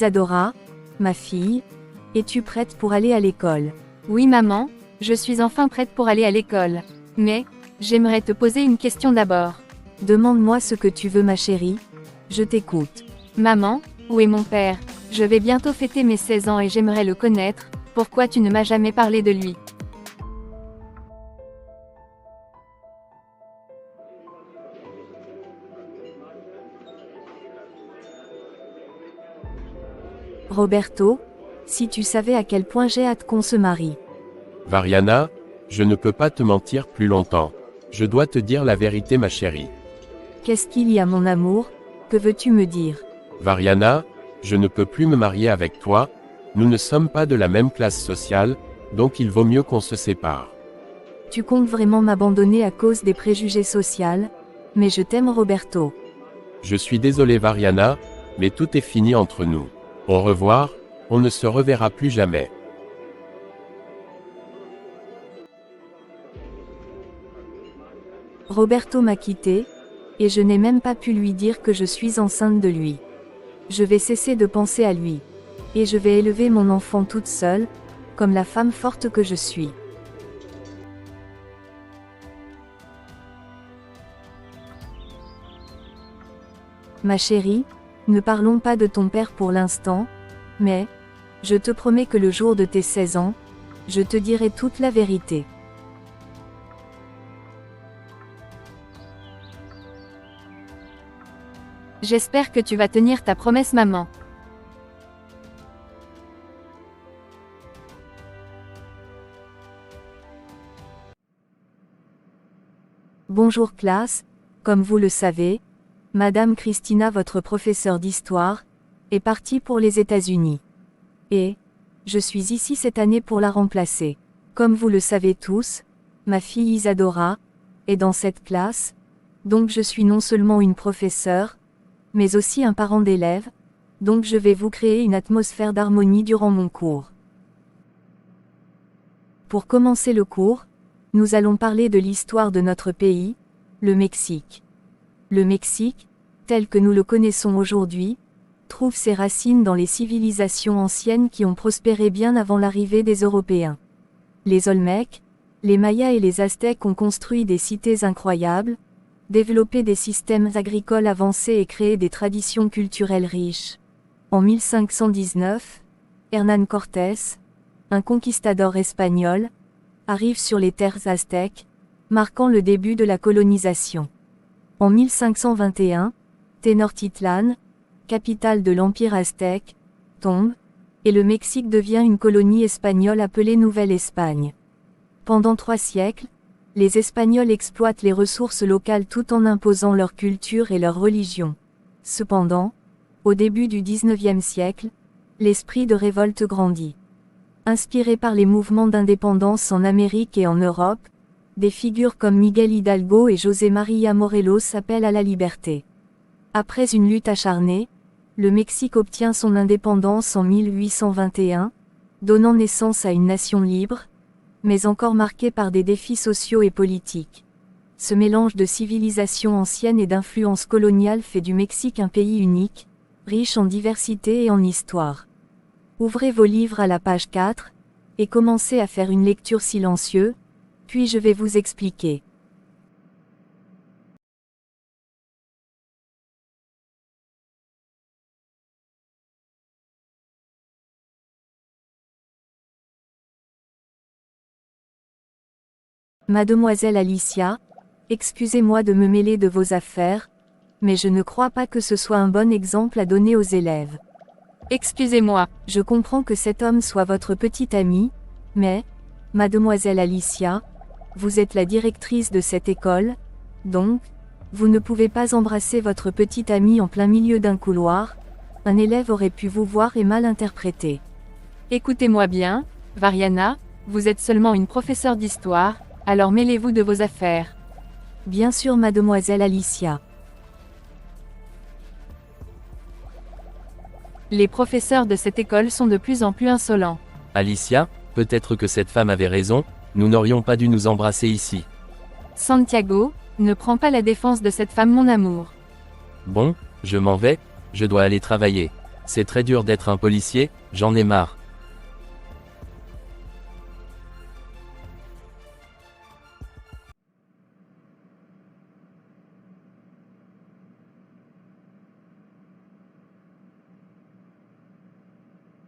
Isadora, ma fille, es-tu prête pour aller à l'école? Oui maman, je suis enfin prête pour aller à l'école. Mais, j'aimerais te poser une question d'abord. Demande-moi ce que tu veux ma chérie, je t'écoute. Maman, où est mon père? Je vais bientôt fêter mes 16 ans et j'aimerais le connaître, pourquoi tu ne m'as jamais parlé de lui? Roberto, si tu savais à quel point j'ai hâte qu'on se marie. Variana, je ne peux pas te mentir plus longtemps. Je dois te dire la vérité ma chérie. Qu'est-ce qu'il y a mon amour? Que veux-tu me dire? Variana, je ne peux plus me marier avec toi, nous ne sommes pas de la même classe sociale, donc il vaut mieux qu'on se sépare. Tu comptes vraiment m'abandonner à cause des préjugés sociaux? Mais je t'aime Roberto. Je suis désolé Variana, mais tout est fini entre nous. Au revoir, on ne se reverra plus jamais. Roberto m'a quitté, et je n'ai même pas pu lui dire que je suis enceinte de lui. Je vais cesser de penser à lui. Et je vais élever mon enfant toute seule, comme la femme forte que je suis. Ma chérie, ne parlons pas de ton père pour l'instant, mais, je te promets que le jour de tes 16 ans, je te dirai toute la vérité. J'espère que tu vas tenir ta promesse maman. Bonjour classe, comme vous le savez, Madame Christina, votre professeure d'histoire, est partie pour les États-Unis. Et, je suis ici cette année pour la remplacer. Comme vous le savez tous, ma fille Isadora, est dans cette classe, donc je suis non seulement une professeure, mais aussi un parent d'élève, donc je vais vous créer une atmosphère d'harmonie durant mon cours. Pour commencer le cours, nous allons parler de l'histoire de notre pays, le Mexique. Le Mexique, tel que nous le connaissons aujourd'hui, trouve ses racines dans les civilisations anciennes qui ont prospéré bien avant l'arrivée des Européens. Les Olmèques, les Mayas et les Aztèques ont construit des cités incroyables, développé des systèmes agricoles avancés et créé des traditions culturelles riches. En 1519, Hernán Cortés, un conquistador espagnol, arrive sur les terres aztèques, marquant le début de la colonisation. En 1521, Tenochtitlan, capitale de l'Empire aztèque, tombe, et le Mexique devient une colonie espagnole appelée Nouvelle-Espagne. Pendant 3 siècles, les Espagnols exploitent les ressources locales tout en imposant leur culture et leur religion. Cependant, au début du XIXe siècle, l'esprit de révolte grandit. Inspiré par les mouvements d'indépendance en Amérique et en Europe, des figures comme Miguel Hidalgo et José María Morelos appellent à la liberté. Après une lutte acharnée, le Mexique obtient son indépendance en 1821, donnant naissance à une nation libre, mais encore marquée par des défis sociaux et politiques. Ce mélange de civilisation ancienne et d'influence coloniale fait du Mexique un pays unique, riche en diversité et en histoire. Ouvrez vos livres à la page 4, et commencez à faire une lecture silencieuse, puis je vais vous expliquer. Mademoiselle Alicia, excusez-moi de me mêler de vos affaires, mais je ne crois pas que ce soit un bon exemple à donner aux élèves. Excusez-moi, Je comprends que cet homme soit votre petit ami, mais, Mademoiselle Alicia, vous êtes la directrice de cette école, donc, vous ne pouvez pas embrasser votre petit ami en plein milieu d'un couloir, un élève aurait pu vous voir et mal interpréter. écoutez-moi bien, Variana, vous êtes seulement une professeure d'histoire, alors mêlez-vous de vos affaires. Bien sûr Mademoiselle Alicia. Les professeurs de cette école sont de plus en plus insolents. Alicia, peut-être que cette femme avait raison, nous n'aurions pas dû nous embrasser ici. Santiago, ne prends pas la défense de cette femme mon amour. Bon, je m'en vais, je dois aller travailler. C'est très dur d'être un policier, j'en ai marre.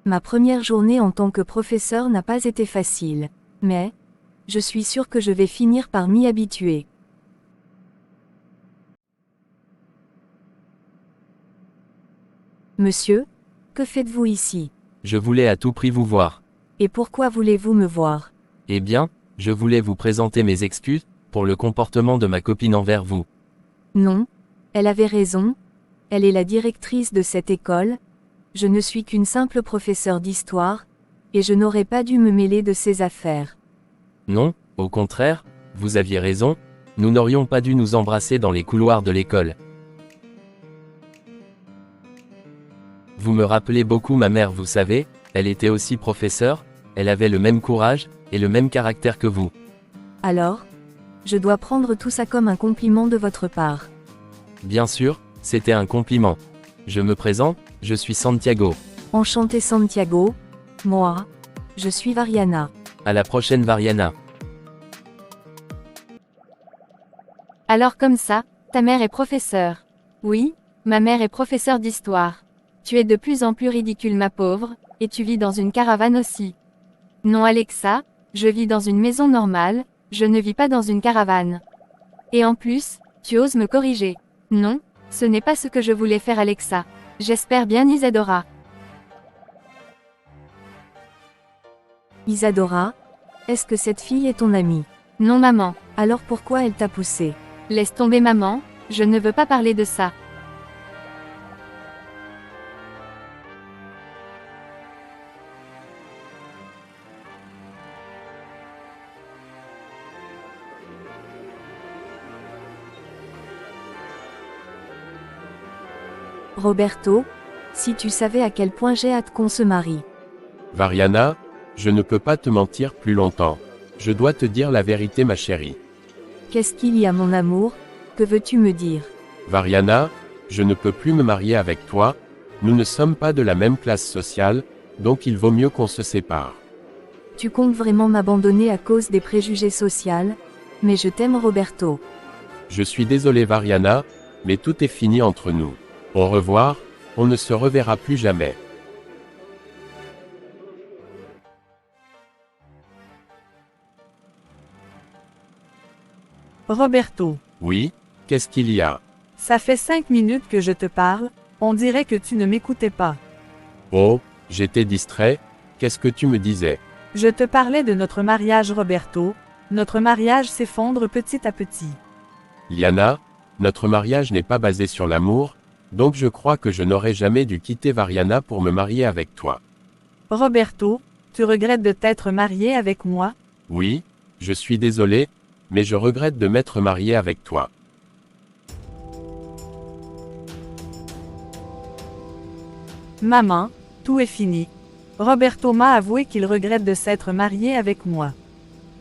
Ma première journée en tant que professeur n'a pas été facile. Mais, je suis sûr que je vais finir par m'y habituer. Monsieur, que faites-vous ici? Je voulais à tout prix vous voir. Et pourquoi voulez-vous me voir? Eh bien, je voulais vous présenter mes excuses, pour le comportement de ma copine envers vous. Non, elle avait raison. Elle est la directrice de cette école. Je ne suis qu'une simple professeure d'histoire, et je n'aurais pas dû me mêler de ses affaires. Non, au contraire, vous aviez raison, nous n'aurions pas dû nous embrasser dans les couloirs de l'école. Vous me rappelez beaucoup ma mère, vous savez, elle était aussi professeure, elle avait le même courage, et le même caractère que vous. Alors, je dois prendre tout ça comme un compliment de votre part. Bien sûr, c'était un compliment. Je me présente, je suis Santiago. Enchanté Santiago. Moi, je suis Variana. À la prochaine Variana. Alors comme ça, ta mère est professeure. Oui, ma mère est professeure d'histoire. Tu es de plus en plus ridicule ma pauvre, et tu vis dans une caravane aussi. Non Alexa, je vis dans une maison normale, je ne vis pas dans une caravane. Et en plus, tu oses me corriger. Non, ce n'est pas ce que je voulais faire Alexa. J'espère bien Isadora. Isadora, est-ce que cette fille est ton amie? Non maman. Alors pourquoi elle t'a poussé? Laisse tomber maman, je ne veux pas parler de ça. Roberto, si tu savais à quel point j'ai hâte qu'on se marie. Variana, je ne peux pas te mentir plus longtemps. Je dois te dire la vérité ma chérie. Qu'est-ce qu'il y a mon amour? Que veux-tu me dire? Variana, je ne peux plus me marier avec toi, nous ne sommes pas de la même classe sociale, donc il vaut mieux qu'on se sépare. Tu comptes vraiment m'abandonner à cause des préjugés sociaux? Mais je t'aime Roberto. Je suis désolé Variana, mais tout est fini entre nous. Au revoir, on ne se reverra plus jamais. Roberto, Oui, qu'est-ce qu'il y a? ça fait 5 minutes que je te parle, on dirait que tu ne m'écoutais pas. Oh, j'étais distrait, qu'est-ce que tu me disais? Je te parlais de notre mariage Roberto, notre mariage s'effondre petit à petit. Liana, notre mariage n'est pas basé sur l'amour, donc je crois que je n'aurais jamais dû quitter Variana pour me marier avec toi. Roberto, tu regrettes de t'être marié avec moi? Oui, je suis désolé, mais je regrette de m'être marié avec toi. Maman, tout est fini. Roberto m'a avoué qu'il regrette de s'être marié avec moi.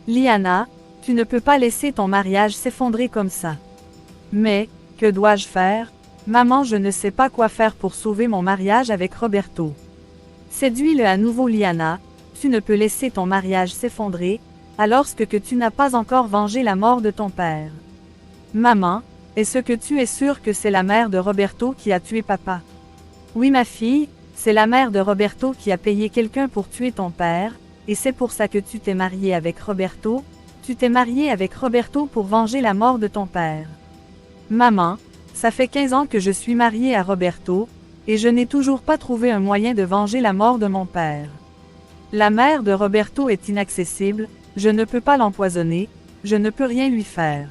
Liana, tu ne peux pas laisser ton mariage s'effondrer comme ça. Mais, que dois-je faire? Maman, je ne sais pas quoi faire pour sauver mon mariage avec Roberto. Séduis-le à nouveau Liana, tu ne peux laisser ton mariage s'effondrer, alors que tu n'as pas encore vengé la mort de ton père. Maman, est-ce que tu es sûre que c'est la mère de Roberto qui a tué papa? Oui ma fille, c'est la mère de Roberto qui a payé quelqu'un pour tuer ton père, et c'est pour ça que tu t'es mariée avec Roberto, tu t'es mariée avec Roberto pour venger la mort de ton père. Maman, ça fait 15 ans que je suis mariée à Roberto, et je n'ai toujours pas trouvé un moyen de venger la mort de mon père. La mère de Roberto est inaccessible, je ne peux pas l'empoisonner, je ne peux rien lui faire.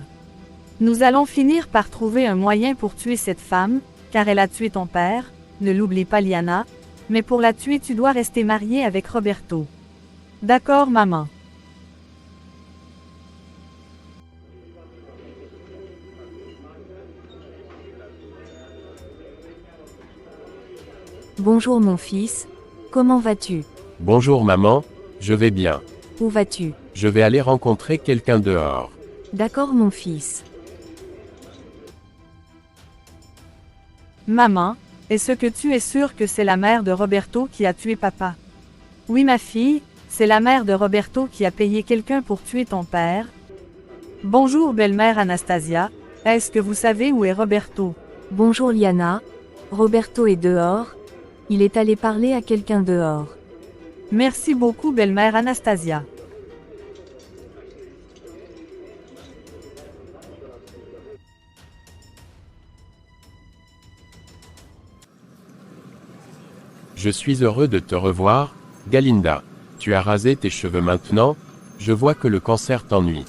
Nous allons finir par trouver un moyen pour tuer cette femme, car elle a tué ton père, ne l'oublie pas Liana, mais pour la tuer tu dois rester mariée avec Roberto. D'accord maman. Bonjour mon fils, comment vas-tu? Bonjour maman, je vais bien. Où vas-tu? Je vais aller rencontrer quelqu'un dehors. D'accord mon fils. Maman, Est-ce que tu es sûre que c'est la mère de Roberto qui a tué papa? Oui ma fille, c'est la mère de Roberto qui a payé quelqu'un pour tuer ton père. Bonjour belle-mère Anastasia, est-ce que vous savez où est Roberto? Bonjour Liana. Roberto est dehors. Il est allé parler à quelqu'un dehors. Merci beaucoup belle-mère Anastasia. Je suis heureux de te revoir, Galinda. Tu as rasé tes cheveux maintenant, je vois que le cancer t'ennuie.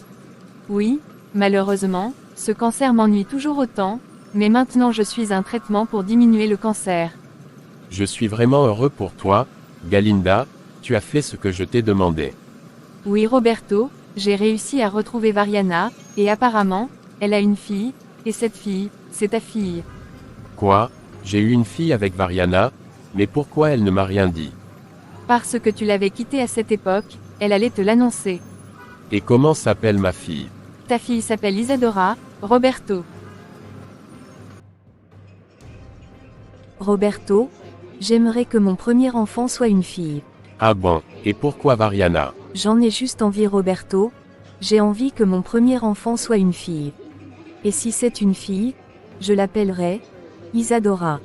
Oui, malheureusement, ce cancer m'ennuie toujours autant, mais maintenant je suis un traitement pour diminuer le cancer. Je suis vraiment heureux pour toi, Galinda, tu as fait ce que je t'ai demandé. Oui Roberto, j'ai réussi à retrouver Variana, et apparemment, elle a une fille, et cette fille, c'est ta fille. Quoi? J'ai eu une fille avec Variana, mais pourquoi elle ne m'a rien dit? Parce que tu l'avais quittée à cette époque, elle allait te l'annoncer. Et comment s'appelle ma fille? Ta fille s'appelle Isadora, Roberto. Roberto, j'aimerais que mon premier enfant soit une fille. Ah bon, et pourquoi Variana? J'en ai juste envie Roberto, j'ai envie que mon premier enfant soit une fille. Et si c'est une fille, je l'appellerai Isadora.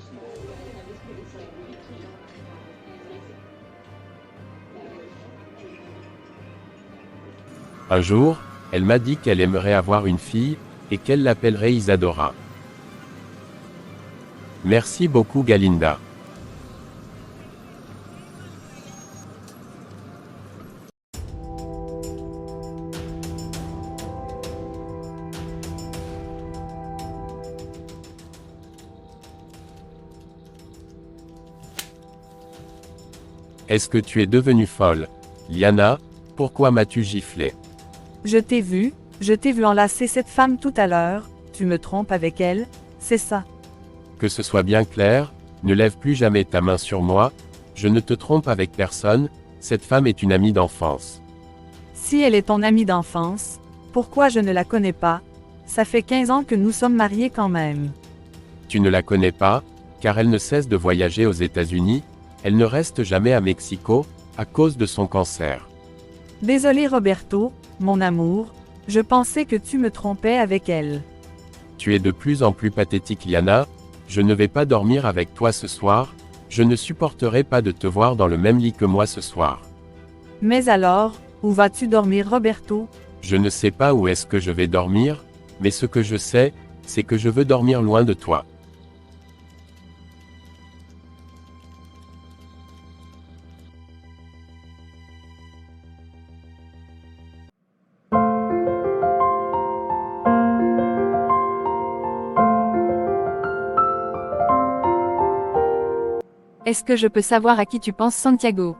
Un jour, elle m'a dit qu'elle aimerait avoir une fille, et qu'elle l'appellerait Isadora. Merci beaucoup Galinda. Est-ce que tu es devenue folle? Liana, pourquoi m'as-tu giflé? Je t'ai vu enlacer cette femme tout à l'heure, tu me trompes avec elle, c'est ça. Que ce soit bien clair, ne lève plus jamais ta main sur moi, je ne te trompe avec personne, cette femme est une amie d'enfance. Si elle est ton amie d'enfance, pourquoi je ne la connais pas? Ça fait 15 ans que nous sommes mariés quand même. Tu ne la connais pas, car elle ne cesse de voyager aux États-Unis, elle ne reste jamais à Mexico, à cause de son cancer. Désolé Roberto, mon amour, je pensais que tu me trompais avec elle. Tu es de plus en plus pathétique Liana, je ne vais pas dormir avec toi ce soir, je ne supporterai pas de te voir dans le même lit que moi ce soir. Mais alors, où vas-tu dormir Roberto? Je ne sais pas où est-ce que je vais dormir, mais ce que je sais, c'est que je veux dormir loin de toi. Est-ce que je peux savoir à qui tu penses Santiago?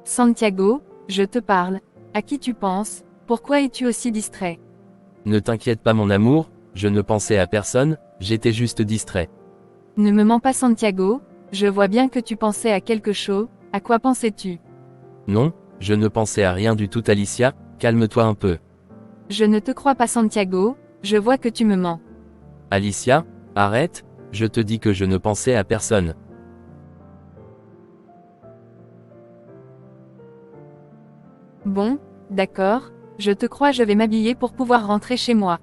Santiago, je te parle. À qui tu penses? Pourquoi es-tu aussi distrait? Ne t'inquiète pas mon amour, je ne pensais à personne, j'étais juste distrait. Ne me mens pas Santiago, je vois bien que tu pensais à quelque chose, à quoi pensais-tu? Non, je ne pensais à rien du tout Alicia, calme-toi un peu. Je ne te crois pas Santiago, je vois que tu me mens. Alicia, arrête, je te dis que je ne pensais à personne. Bon, d'accord, je te crois, je vais m'habiller pour pouvoir rentrer chez moi.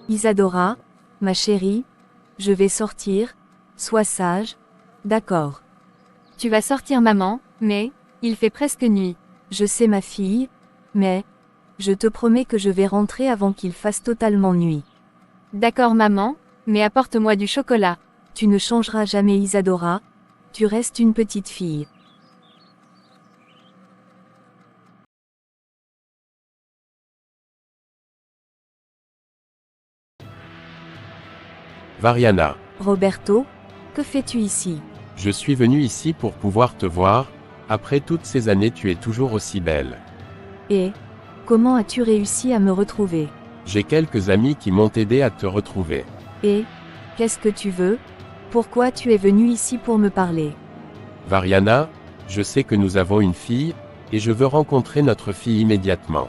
Isadora, ma chérie, je vais sortir, sois sage, d'accord. Tu vas sortir maman, mais, il fait presque nuit. Je sais ma fille, mais, je te promets que je vais rentrer avant qu'il fasse totalement nuit. D'accord maman, mais apporte-moi du chocolat. Tu ne changeras jamais Isadora, tu restes une petite fille. Variana, Roberto, que fais-tu ici? je suis venu ici pour pouvoir te voir, après toutes ces années tu es toujours aussi belle. Et, comment as-tu réussi à me retrouver? J'ai quelques amis qui m'ont aidé à te retrouver. Et, qu'est-ce que tu veux? Pourquoi tu es venu ici pour me parler? Variana, Je sais que nous avons une fille, et je veux rencontrer notre fille immédiatement.